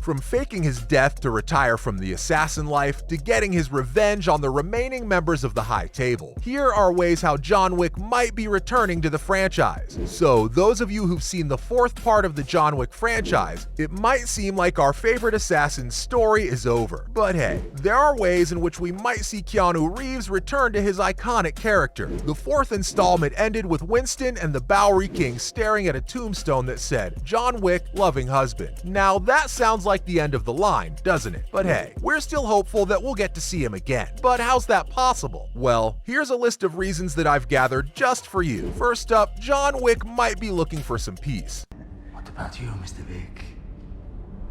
From faking his death to retire from the assassin life, to getting his revenge on the remaining members of the High Table, here are ways how John Wick might be returning to the franchise. So, those of you who've seen the fourth part of the John Wick franchise, it might seem like our favorite assassin's story is over. But hey, there are ways in which we might see Keanu Reeves return to his iconic character. The fourth installment ended with Winston and the Bowery King staring at a tombstone that said, "John Wick, loving husband." Now that sounds like the end of the line, doesn't it? But hey, we're still hopeful that we'll get to see him again. But how's that possible? Well, here's a list of reasons that I've gathered just for you. First up, John Wick might be looking for some peace. What about you, Mr. Wick?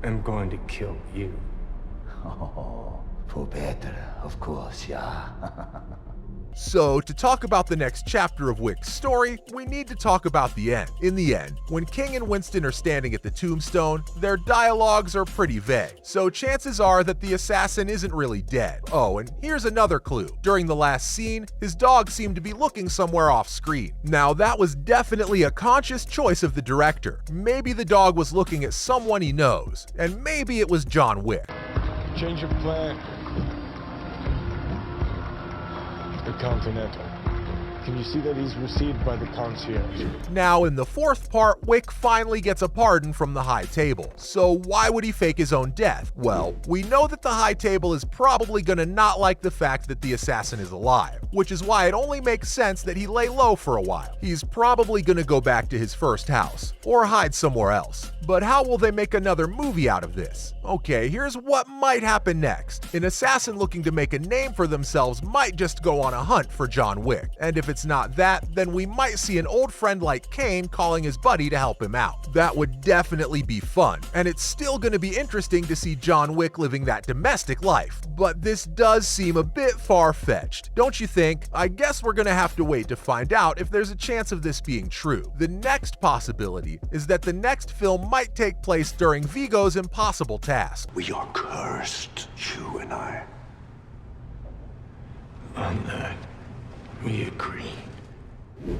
I'm going to kill you. Oh, for better, of course, yeah. So, to talk about the next chapter of Wick's story, we need to talk about the end. In the end, when King and Winston are standing at the tombstone, their dialogues are pretty vague, so chances are that the assassin isn't really dead. Oh, and here's another clue. During the last scene, his dog seemed to be looking somewhere off screen. Now, that was definitely a conscious choice of the director. Maybe the dog was looking at someone he knows, and maybe it was John Wick. Change of plan. The Continental. Can you see that he's received by the concierge? Now, in the fourth part, Wick finally gets a pardon from the High Table. So why would he fake his own death? Well, we know that the High Table is probably gonna not like the fact that the assassin is alive, which is why it only makes sense that he lay low for a while. He's probably gonna go back to his first house, or hide somewhere else. But how will they make another movie out of this? Okay, here's what might happen next. An assassin looking to make a name for themselves might just go on a hunt for John Wick. And if it's not that, then we might see an old friend like Kane calling his buddy to help him out. That would definitely be fun, and it's still gonna be interesting to see John Wick living that domestic life. But this does seem a bit far-fetched, don't you think? I guess we're gonna have to wait to find out if there's a chance of this being true. The next possibility is that the next film might take place during Viggo's impossible task. We are cursed, you and I. On that, we agree.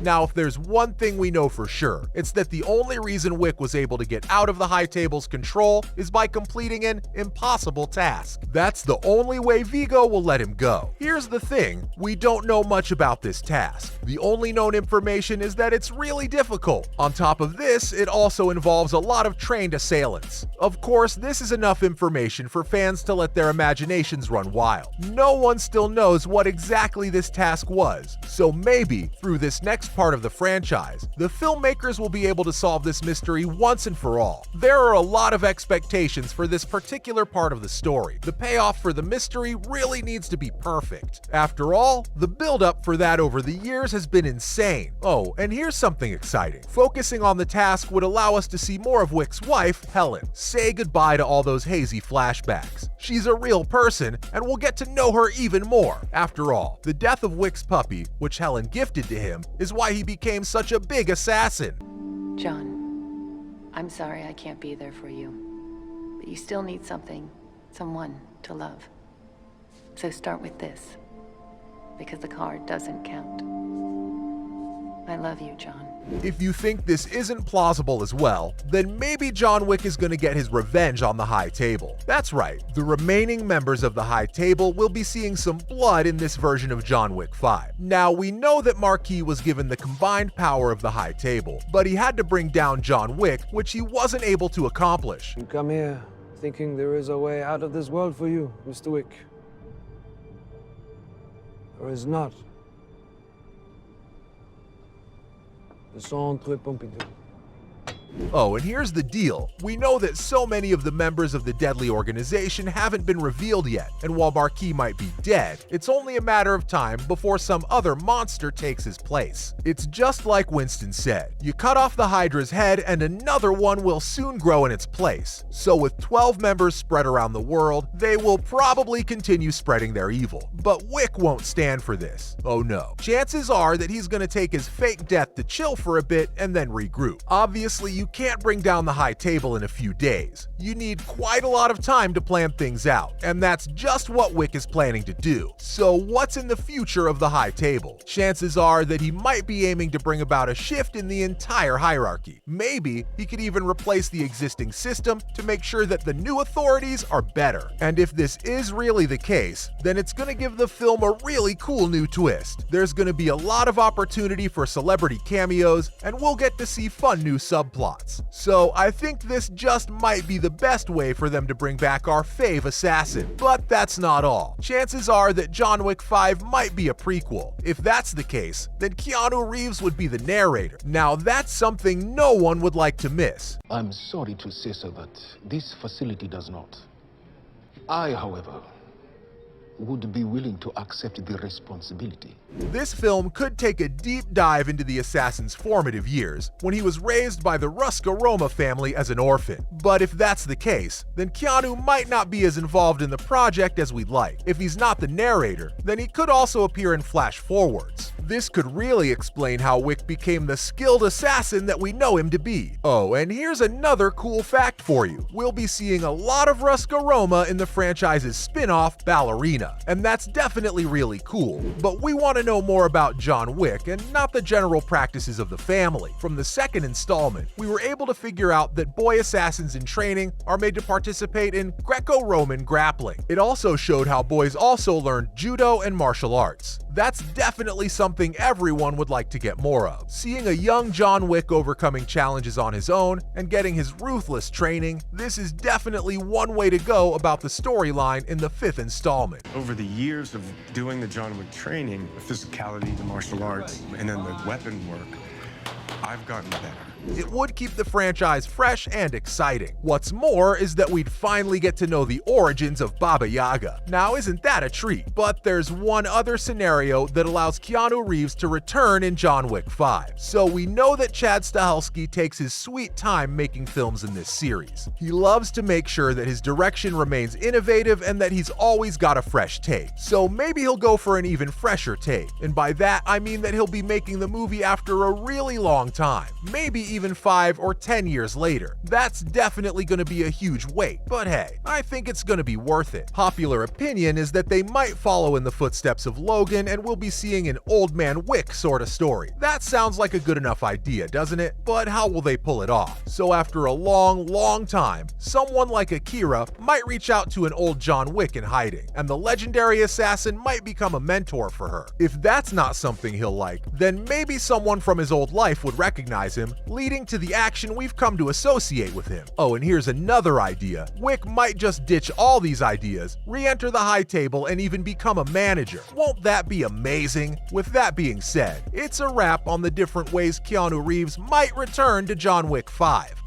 Now, if there's one thing we know for sure, it's that the only reason Wick was able to get out of the High Table's control is by completing an impossible task. That's the only way Viggo will let him go. Here's the thing, we don't know much about this task. The only known information is that it's really difficult. On top of this, it also involves a lot of trained assailants. Of course, this is enough information for fans to let their imaginations run wild. No one still knows what exactly this task was, so maybe through this next part of the franchise, the filmmakers will be able to solve this mystery once and for all. There are a lot of expectations for this particular part of the story. The payoff for the mystery really needs to be perfect. After all, the build-up for that over the years has been insane. Oh, and here's something exciting. Focusing on the task would allow us to see more of Wick's wife, Helen. Say goodbye to all those hazy flashbacks. She's a real person, and we'll get to know her even more. After all, the death of Wick's puppy, which Helen gifted to him, is why he became such a big assassin. John, I'm sorry I can't be there for you, but you still need someone to love. So start with this, because the card doesn't count. I love you, John. If you think this isn't plausible as well, then maybe John Wick is going to get his revenge on the High Table. That's right, the remaining members of the High Table will be seeing some blood in this version of John Wick 5. Now, we know that Marquis was given the combined power of the High Table, but he had to bring down John Wick, which he wasn't able to accomplish. You come here thinking there is a way out of this world for you, Mr. Wick. There is not. Le Centre Pompidou. Oh, and here's the deal. We know that so many of the members of the deadly organization haven't been revealed yet, and while Marquis might be dead, it's only a matter of time before some other monster takes his place. It's just like Winston said, you cut off the Hydra's head and another one will soon grow in its place. So with 12 members spread around the world, they will probably continue spreading their evil. But Wick won't stand for this. Oh no. Chances are that he's gonna take his fake death to chill for a bit and then regroup. Obviously, you can't bring down the high table in a few days. You need quite a lot of time to plan things out, and that's just what Wick is planning to do. So what's in the future of the high table? Chances are that he might be aiming to bring about a shift in the entire hierarchy. Maybe he could even replace the existing system to make sure that the new authorities are better. And if this is really the case, then it's going to give the film a really cool new twist. There's going to be a lot of opportunity for celebrity cameos, and we'll get to see fun new subplots. So I think this just might be the best way for them to bring back our fave assassin. But that's not all. Chances are that John Wick 5 might be a prequel. If that's the case, then Keanu Reeves would be the narrator. Now that's something no one would like to miss. I'm sorry to say so, but this facility does not. I, however, would be willing to accept the responsibility. This film could take a deep dive into the assassin's formative years, when he was raised by the Roma family as an orphan. But if that's the case, then Keanu might not be as involved in the project as we'd like. If he's not the narrator, then he could also appear in flash forwards. This could really explain how Wick became the skilled assassin that we know him to be. Oh, and here's another cool fact for you. We'll be seeing a lot of Roma in the franchise's spin-off, Ballerina, and that's definitely really cool. But we want to know more about John Wick and not the general practices of the family. From the second installment, we were able to figure out that boy assassins in training are made to participate in Greco-Roman grappling. It also showed how boys also learned judo and martial arts. That's definitely something everyone would like to get more of. Seeing a young John Wick overcoming challenges on his own and getting his ruthless training, this is definitely one way to go about the storyline in the 5th installment. Over the years of doing the John Wick training, the physicality, the martial arts, and then the weapon work, I've gotten better. It would keep the franchise fresh and exciting. What's more is that we'd finally get to know the origins of Baba Yaga. Now isn't that a treat? But there's one other scenario that allows Keanu Reeves to return in John Wick 5. So we know that Chad Stahelski takes his sweet time making films in this series. He loves to make sure that his direction remains innovative and that he's always got a fresh take. So maybe he'll go for an even fresher take. And by that, I mean that he'll be making the movie after a really long time. Maybe even 5 or 10 years later. That's definitely going to be a huge wait, but hey, I think it's going to be worth it. Popular opinion is that they might follow in the footsteps of Logan and we'll be seeing an old man Wick sort of story. That sounds like a good enough idea, doesn't it? But how will they pull it off? So after a long time, someone like Akira might reach out to an old John Wick in hiding, and the legendary assassin might become a mentor for her. If that's not something he'll like, then maybe someone from his old life would recognize him, leading to the action we've come to associate with him. Oh, and here's another idea. Wick might just ditch all these ideas, re-enter the high table, and even become a manager. Won't that be amazing? With that being said, it's a wrap on the different ways Keanu Reeves might return to John Wick 5.